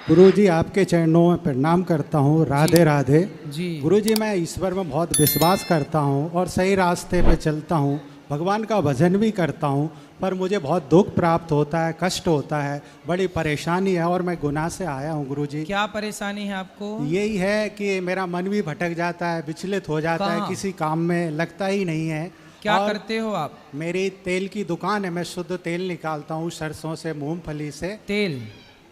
गुरुजी आपके चरणों में प्रणाम करता हूँ। राधे राधे जी। गुरुजी, मैं ईश्वर में बहुत विश्वास करता हूँ और सही रास्ते पे चलता हूँ, भगवान का भजन भी करता हूँ, पर मुझे बहुत दुख प्राप्त होता है, कष्ट होता है, बड़ी परेशानी है और मैं गुनाह से आया हूँ गुरुजी। क्या परेशानी है आपको? यही है कि मेरा मन भी भटक जाता है, विचलित हो जाता है, कहाँ? किसी काम में लगता ही नहीं है। क्या और करते हो आप? मेरी तेल की दुकान है, मैं शुद्ध तेल निकालता हूँ सरसों से, मूंगफली से। तेल?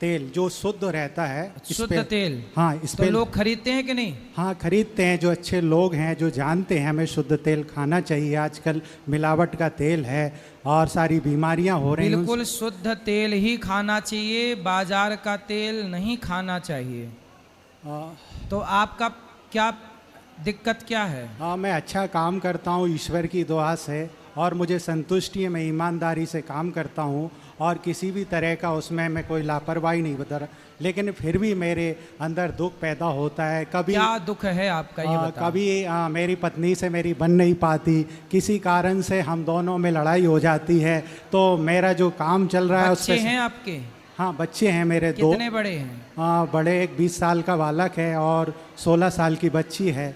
तेल जो शुद्ध रहता है शुद्ध तेल? हाँ इस तो पे लोग खरीदते हैं कि नहीं? हाँ खरीदते हैं, जो अच्छे लोग हैं जो जानते हैं हमें शुद्ध तेल खाना चाहिए। आजकल मिलावट का तेल है और सारी बीमारियां हो रही हैं। बिल्कुल शुद्ध तेल ही खाना चाहिए, बाजार का तेल नहीं खाना चाहिए। तो आपका क्या दिक्कत क्या है? हाँ मैं अच्छा काम करता हूँ ईश्वर की दुआ से और मुझे संतुष्टि है, मैं ईमानदारी से काम करता हूँ और किसी भी तरह का उसमें मैं कोई लापरवाही नहीं बता रहा, लेकिन फिर भी मेरे अंदर दुख पैदा होता है। कभी क्या दुख है आपका, ये बताओ। कभी मेरी पत्नी से मेरी बन नहीं पाती, किसी कारण से हम दोनों में लड़ाई हो जाती है, तो मेरा जो काम चल रहा है उस बच्चे पे हैं आपके? हाँ बच्चे हैं मेरे दो। कितने बड़े हैं? बड़े एक 20 साल का बालक है और 16 साल की बच्ची है।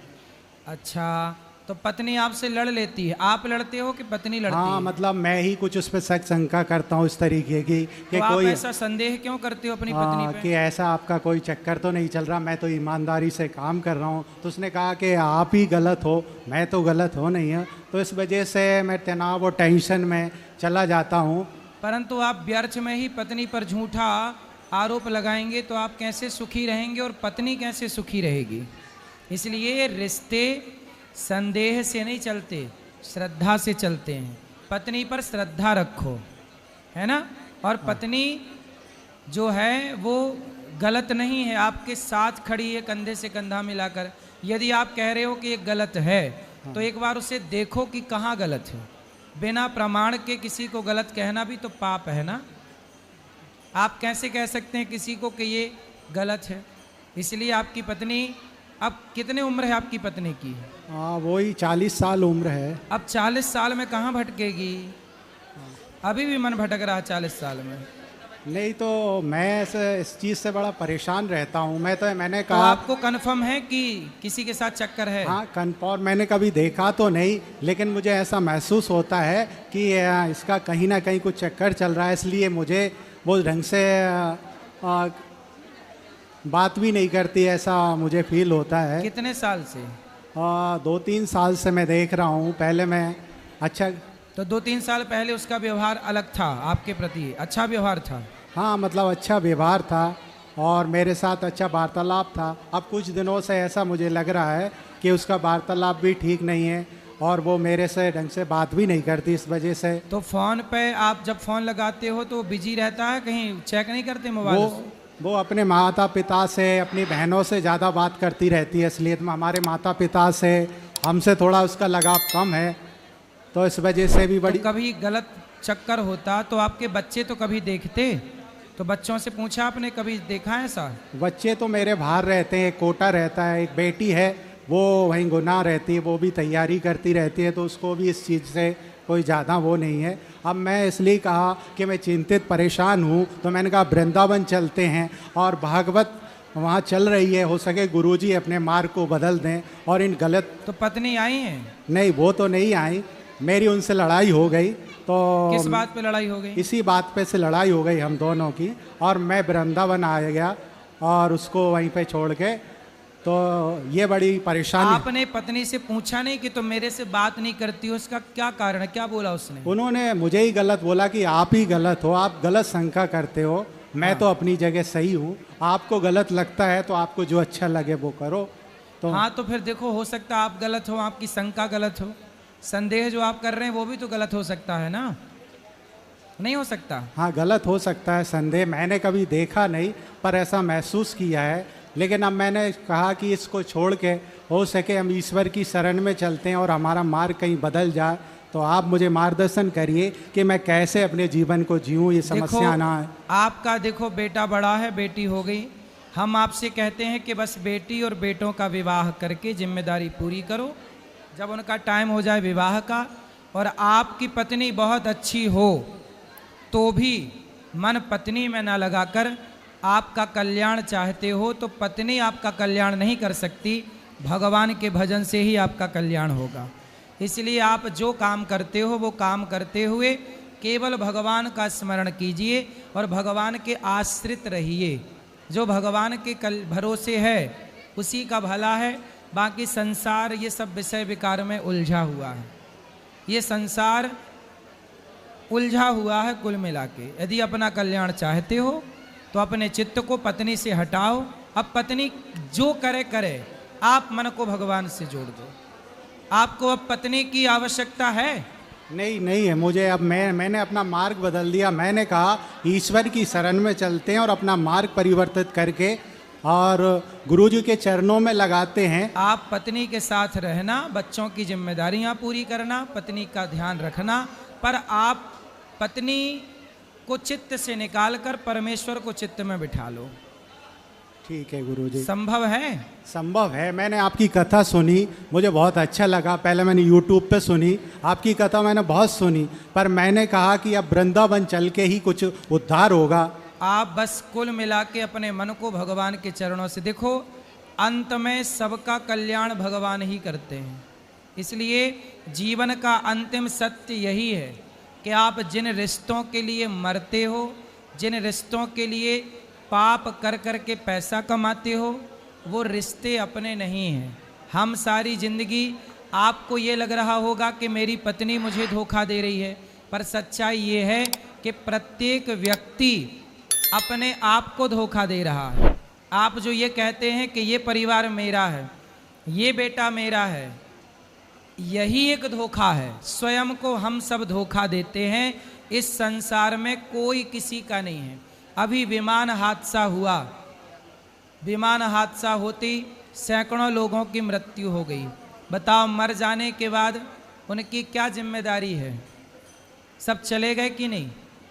अच्छा, तो पत्नी आपसे लड़ लेती है, आप लड़ते हो कि पत्नी लड़ती हाँ है? मतलब मैं ही कुछ उस पर शक शंका करता हूँ इस तरीके की कि तो आप कोई ऐसा संदेह क्यों करते हो अपनी पत्नी पे? कि ऐसा आपका कोई चक्कर तो नहीं चल रहा, मैं तो ईमानदारी से काम कर रहा हूँ। तो उसने कहा कि आप ही गलत हो, मैं तो गलत हो नहीं है। तो इस वजह से मैं तनाव और टेंशन में चला जाता हूँ। परंतु आप व्यर्थ में ही पत्नी पर झूठा आरोप लगाएंगे तो आप कैसे सुखी रहेंगे और पत्नी कैसे सुखी रहेगी? इसलिए रिश्ते संदेह से नहीं चलते, श्रद्धा से चलते हैं। पत्नी पर श्रद्धा रखो, है ना? और पत्नी जो है वो गलत नहीं है, आपके साथ खड़ी है कंधे से कंधा मिलाकर। यदि आप कह रहे हो कि ये गलत है तो एक बार उसे देखो कि कहाँ गलत है। बिना प्रमाण के किसी को गलत कहना भी तो पाप है ना। आप कैसे कह सकते हैं किसी को कि ये गलत है? इसलिए आपकी पत्नी, अब कितने उम्र है आपकी पत्नी की? वही 40 साल उम्र है। अब 40 साल में कहाँ भटकेगी? अभी भी मन भटक रहा है 40 साल में? नहीं तो मैं इस चीज़ से बड़ा परेशान रहता हूँ। मैंने तो कहा आपको कन्फर्म है कि किसी के साथ चक्कर है? हाँ कन्फर्म, मैंने कभी देखा तो नहीं, लेकिन मुझे ऐसा महसूस होता है कि इसका कहीं ना कहीं कुछ चक्कर चल रहा है, इसलिए मुझे वो ढंग से बात भी नहीं करती, ऐसा मुझे फील होता है। कितने साल से? 2-3 साल से मैं देख रहा हूँ। पहले मैं अच्छा तो 2-3 साल पहले उसका व्यवहार अलग था आपके प्रति, अच्छा व्यवहार था? हाँ मतलब अच्छा व्यवहार था और मेरे साथ अच्छा वार्तालाप था। अब कुछ दिनों से ऐसा मुझे लग रहा है कि उसका वार्तालाप भी ठीक नहीं है और वो मेरे से ढंग से बात भी नहीं करती, इस वजह से। तो फ़ोन पे आप जब फ़ोन लगाते हो तो बिजी रहता है, कहीं चेक नहीं करते मोबाइल? वो अपने माता पिता से, अपनी बहनों से ज़्यादा बात करती रहती है, इसलिए हमारे माता पिता से हमसे थोड़ा उसका लगाव कम है, तो इस वजह से भी बड़ी तो कभी गलत चक्कर होता तो आपके बच्चे तो कभी देखते? तो बच्चों से पूछा आपने, कभी देखा है ऐसा? बच्चे तो मेरे बाहर रहते हैं, एक कोटा रहता है, एक बेटी है वो वहीं गुनाह रहती है, वो भी तैयारी करती रहती है, तो उसको भी इस चीज़ से कोई ज़्यादा वो नहीं है। अब मैं इसलिए कहा कि मैं चिंतित परेशान हूँ, तो मैंने कहा वृंदावन चलते हैं और भागवत वहाँ चल रही है, हो सके गुरुजी अपने मार्ग को बदल दें और इन गलत। तो पत्नी आई है? नहीं वो तो नहीं आई, मेरी उनसे लड़ाई हो गई। तो किस बात पे लड़ाई हो गई? इसी बात पे से लड़ाई हो गई हम दोनों की, और मैं वृंदावन आ गया और उसको वहीं पे छोड़ के, तो ये बड़ी परेशानी। आपने पत्नी से पूछा नहीं कि तुम मेरे से बात नहीं करती हो, उसका क्या कारण है? क्या बोला उसने? उन्होंने मुझे ही गलत बोला कि आप ही गलत हो, आप गलत शंका करते हो, मैं तो अपनी जगह सही हूँ, आपको गलत लगता है तो आपको जो अच्छा लगे वो करो। तो हाँ, तो फिर देखो, हो सकता है आप गलत हो, आपकी शंका गलत हो, संदेह जो आप कर रहे हैं वो भी तो गलत हो सकता है ना? नहीं हो सकता? हाँ गलत हो सकता है संदेह, मैंने कभी देखा नहीं पर ऐसा महसूस किया है। लेकिन अब मैंने कहा कि इसको छोड़ के हो सके हम ईश्वर की शरण में चलते हैं और हमारा मार्ग कहीं बदल जाए, तो आप मुझे मार्गदर्शन करिए कि मैं कैसे अपने जीवन को जीऊँ, ये समस्या ना है। आपका देखो बेटा बड़ा है, बेटी हो गई, हम आपसे कहते हैं कि बस बेटी और बेटों का विवाह करके जिम्मेदारी पूरी करो। जब उनका टाइम हो जाए विवाह का और आपकी पत्नी बहुत अच्छी हो तो भी मन पत्नी में ना लगाकर आपका कल्याण चाहते हो तो पत्नी आपका कल्याण नहीं कर सकती, भगवान के भजन से ही आपका कल्याण होगा। इसलिए आप जो काम करते हो वो काम करते हुए केवल भगवान का स्मरण कीजिए और भगवान के आश्रित रहिए। जो भगवान के भरोसे है उसी का भला है। बाकी संसार ये सब विषय विकार में उलझा हुआ है, ये संसार उलझा हुआ है कुल मिला के। यदि अपना कल्याण चाहते हो तो अपने चित्त को पत्नी से हटाओ। अब पत्नी जो करे करे, आप मन को भगवान से जोड़ दो। आपको अब पत्नी की आवश्यकता है? नहीं है मुझे। अब मैंने अपना मार्ग बदल दिया। मैंने कहा ईश्वर की शरण में चलते हैं और अपना मार्ग परिवर्तित करके और गुरुजी के चरणों में लगाते हैं। आप पत्नी के साथ रहना, बच्चों की जिम्मेदारियां पूरी करना, पत्नी का ध्यान रखना, पर आप पत्नी को चित्त से निकालकर परमेश्वर को चित्त में बिठा लो। ठीक है गुरुजी। संभव है? संभव है। मैंने आपकी कथा सुनी, मुझे बहुत अच्छा लगा। पहले मैंने यूट्यूब पे सुनी आपकी कथा, मैंने बहुत सुनी, पर मैंने कहा कि अब वृंदावन चल के ही कुछ उद्धार होगा। आप बस कुल मिला के अपने मन को भगवान के चरणों से देखो। अंत में सबका कल्याण भगवान ही करते हैं। इसलिए जीवन का अंतिम सत्य यही है कि आप जिन रिश्तों के लिए मरते हो, जिन रिश्तों के लिए पाप कर कर के पैसा कमाते हो, वो रिश्ते अपने नहीं हैं। हम सारी जिंदगी, आपको ये लग रहा होगा कि मेरी पत्नी मुझे धोखा दे रही है, पर सच्चाई ये है कि प्रत्येक व्यक्ति अपने आप को धोखा दे रहा है। आप जो ये कहते हैं कि ये परिवार मेरा है, ये बेटा मेरा है, यही एक धोखा है। स्वयं को हम सब धोखा देते हैं। इस संसार में कोई किसी का नहीं है। अभी विमान हादसा हुआ, विमान हादसा होती सैकड़ों लोगों की मृत्यु हो गई। बताओ, मर जाने के बाद उनकी क्या जिम्मेदारी है? सब चले गए कि नहीं?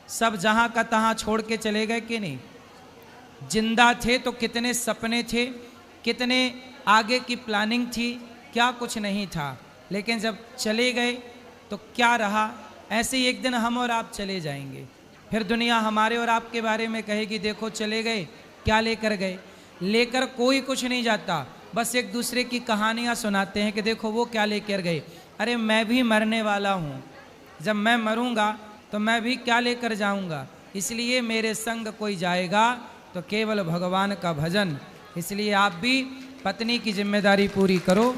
सब जहाँ का तहाँ छोड़ के चले गए कि नहीं? जिंदा थे तो कितने सपने थे, कितने आगे की प्लानिंग थी, क्या कुछ नहीं था। लेकिन जब चले गए तो क्या रहा? ऐसे ही एक दिन हम और आप चले जाएंगे। फिर दुनिया हमारे और आपके बारे में कहेगी देखो चले गए, क्या लेकर गए। लेकर कोई कुछ नहीं जाता, बस एक दूसरे की कहानियाँ सुनाते हैं कि देखो वो क्या लेकर गए। अरे मैं भी मरने वाला हूँ, जब मैं मरूंगा तो मैं भी क्या लेकर जाऊंगा। इसलिए मेरे संग कोई जाएगा तो केवल भगवान का भजन। इसलिए आप भी पत्नी की जिम्मेदारी पूरी करो,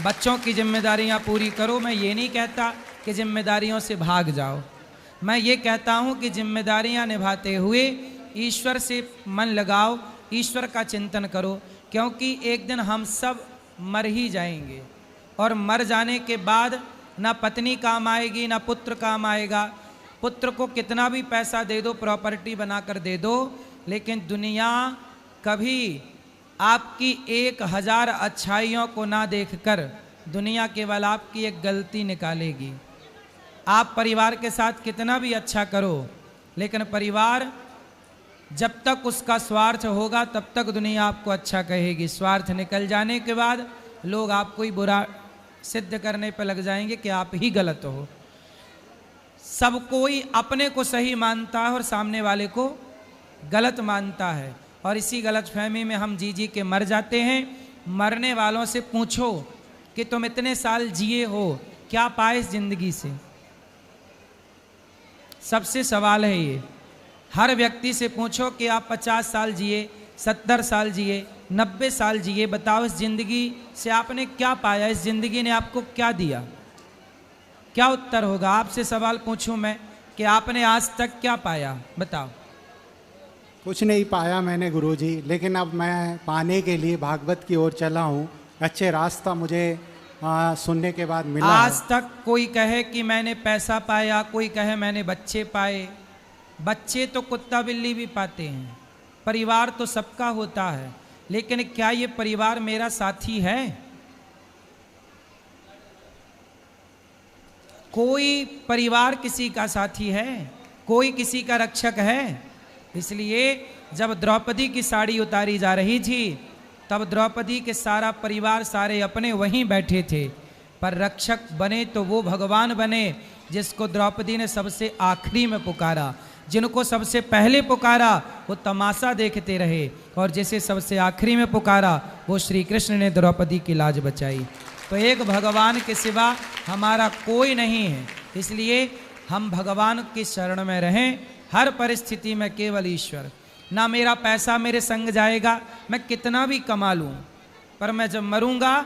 बच्चों की जिम्मेदारियां पूरी करो। मैं ये नहीं कहता कि जिम्मेदारियों से भाग जाओ, मैं ये कहता हूँ कि जिम्मेदारियां निभाते हुए ईश्वर से मन लगाओ, ईश्वर का चिंतन करो, क्योंकि एक दिन हम सब मर ही जाएंगे। और मर जाने के बाद ना पत्नी काम आएगी, ना पुत्र काम आएगा। पुत्र को कितना भी पैसा दे दो, प्रॉपर्टी बनाकर दे दो, लेकिन दुनिया कभी आपकी 1000 अच्छाइयों को ना देखकर दुनिया केवल आपकी एक गलती निकालेगी। आप परिवार के साथ कितना भी अच्छा करो, लेकिन परिवार जब तक उसका स्वार्थ होगा तब तक दुनिया आपको अच्छा कहेगी। स्वार्थ निकल जाने के बाद लोग आपको ही बुरा सिद्ध करने पर लग जाएंगे कि आप ही गलत हो। सब कोई अपने को सही मानता है और सामने वाले को गलत मानता है, और इसी गलतफहमी में हम जी के मर जाते हैं। मरने वालों से पूछो कि तुम इतने साल जिए हो, क्या पाए इस जिंदगी से? सबसे सवाल है ये। हर व्यक्ति से पूछो कि आप 50 साल जिए, 70 साल जिए, 90 साल जिए, बताओ इस जिंदगी से आपने क्या पाया, इस जिंदगी ने आपको क्या दिया? क्या उत्तर होगा? आपसे सवाल पूछूं मैं कि आपने आज तक क्या पाया, बताओ। कुछ नहीं पाया मैंने गुरुजी, लेकिन अब मैं पाने के लिए भागवत की ओर चला हूँ। अच्छे रास्ता मुझे सुनने के बाद मिला। आज तक कोई कहे कि मैंने पैसा पाया, कोई कहे मैंने बच्चे पाए। बच्चे तो कुत्ता बिल्ली भी पाते हैं, परिवार तो सबका होता है, लेकिन क्या ये परिवार मेरा साथी है? कोई परिवार किसी का साथी है? कोई किसी का रक्षक है? इसलिए जब द्रौपदी की साड़ी उतारी जा रही थी तब द्रौपदी के सारा परिवार, सारे अपने वहीं बैठे थे, पर रक्षक बने तो वो भगवान बने। जिसको द्रौपदी ने सबसे आखिरी में पुकारा, जिनको सबसे पहले पुकारा वो तमाशा देखते रहे, और जिसे सबसे आखिरी में पुकारा वो श्री कृष्ण ने द्रौपदी की लाज बचाई। तो एक भगवान के सिवा हमारा कोई नहीं है, इसलिए हम भगवान की शरण में रहें हर परिस्थिति में। केवल ईश्वर। ना मेरा पैसा मेरे संग जाएगा, मैं कितना भी कमा लूँ, पर मैं जब मरूंगा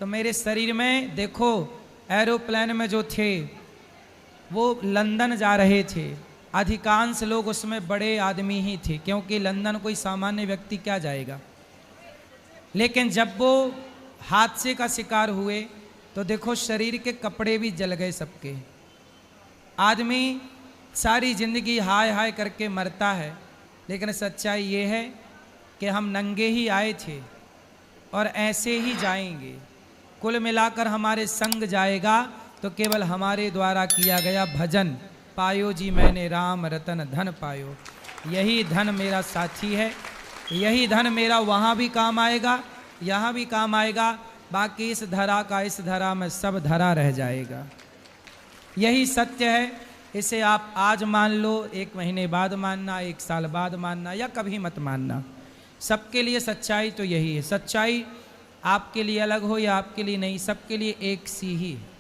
तो मेरे शरीर में, देखो एरोप्लेन में जो थे वो लंदन जा रहे थे, अधिकांश लोग उसमें बड़े आदमी ही थे, क्योंकि लंदन कोई सामान्य व्यक्ति क्या जाएगा। लेकिन जब वो हादसे का शिकार हुए तो देखो शरीर के कपड़े भी जल गए सबके। आदमी सारी जिंदगी हाय हाय करके मरता है, लेकिन सच्चाई ये है कि हम नंगे ही आए थे और ऐसे ही जाएंगे। कुल मिलाकर हमारे संग जाएगा तो केवल हमारे द्वारा किया गया भजन। पायो जी मैंने राम रतन धन पायो, यही धन मेरा साथी है, यही धन मेरा वहाँ भी काम आएगा, यहाँ भी काम आएगा। बाकी इस धरा का, इस धरा में सब धरा रह जाएगा। यही सत्य है। इसे आप आज मान लो, 1 महीने बाद मानना, 1 साल बाद मानना, या कभी मत मानना। सबके लिए सच्चाई तो यही है। सच्चाई आपके लिए अलग हो या आपके लिए नहीं, सबके लिए एक सी ही है।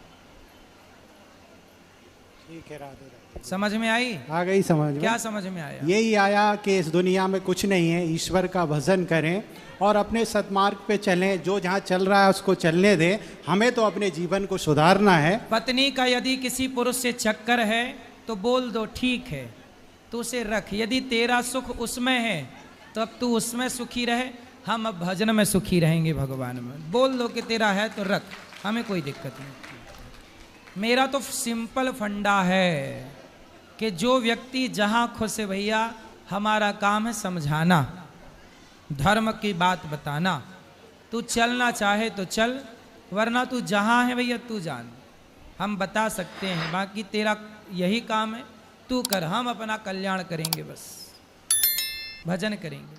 ठीक है, राधे राधे। समझ में आई? आ गई समझ में। क्या समझ में आया? यही आया कि इस दुनिया में कुछ नहीं है, ईश्वर का भजन करें और अपने सत्मार्ग पे चलें। जो जहाँ चल रहा है उसको चलने दें, हमें तो अपने जीवन को सुधारना है। पत्नी का यदि किसी पुरुष से चक्कर है तो बोल दो ठीक है, तो उसे रख। यदि तेरा सुख उसमें है तो अब तू उसमें सुखी रहे, हम अब भजन में सुखी रहेंगे भगवान में। बोल दो कि तेरा है तो रख, हमें कोई दिक्कत नहीं। मेरा तो सिंपल फंडा है कि जो व्यक्ति जहाँ खुश है भैया, हमारा काम है समझाना, धर्म की बात बताना। तू चलना चाहे तो चल, वरना तू जहाँ है भैया तू जान, हम बता सकते हैं। बाकी तेरा यही काम है, तू कर, हम अपना कल्याण करेंगे, बस भजन करेंगे।